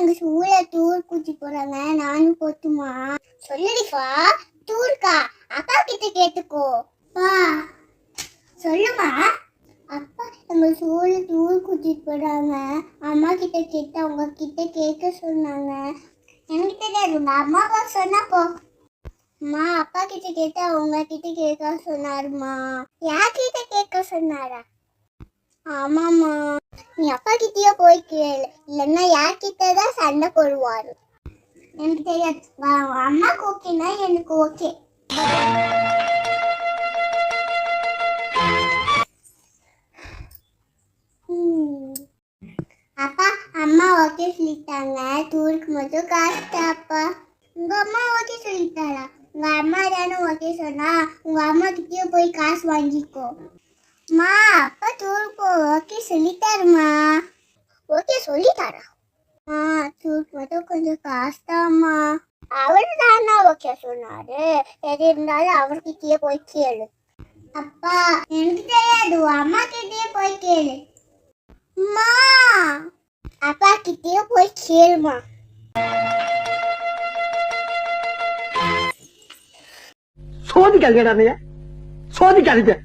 எங்க ஸ்கூல்ல டூர் கூட்டி போறாங்க, நானும் போட்டுமா? சொல்லுடிப்பா. டூர்க்கா? அப்பா கிட்ட கேட்டுக்கோ. பா சொல்லுமா. அப்பா எங்க ஸ்கூல்ல டூர் கூட்டிட்டு போறாங்க, அம்மா கிட்ட கேட்டு அவங்க கிட்ட கேட்க சொன்னாங்க. எனக்கு தெரியாது, உங்க அம்மாவா சொன்னா போ. அம்மா அப்பா கிட்ட கேட்டு அவங்க கிட்ட கேட்க சொன்னாருமா. யார்கிட்ட கேட்க சொன்னாரா? ஆமாம்மா. நீ அப்பா கிட்டயே போய் கேளு, இல்லைன்னா யார்கிட்ட தான் சண்டை போடுவாரு. எனக்கு தெரியாது, அம்மா ஓகேனா எனக்கு ஓகே. அப்பா அம்மா ஓகே சொல்லிட்டாங்க, டூருக்கு மட்டும் காசு தாப்பா. உங்க அம்மா ஓகே சொல்லிட்டாரா? உங்க அம்மா தானே ஓகே சொன்னா, உங்க அம்மா கிட்டயே போய் காசு வாங்கிக்கோ. மா அப்பா டூருக்கு ஓகே சொல்லிட்டாருமா. ஓகே சொல்லிட்டாரா? டூருக்கு மட்டும் கொஞ்சம் காசு தாம்மா. அவரு தானே ஓகே சொன்னாரு, எது இருந்தாலும் அவர்கிட்டயே போய் கேளு. அப்பா எனக்கு தெரியாது, அம்மா கிட்டயே போய் கேளு. அம்மா அப்பா கிட்டயே போய் கேளுமா. சோதிக்காதீங்க, சோதிக்காதீங்க.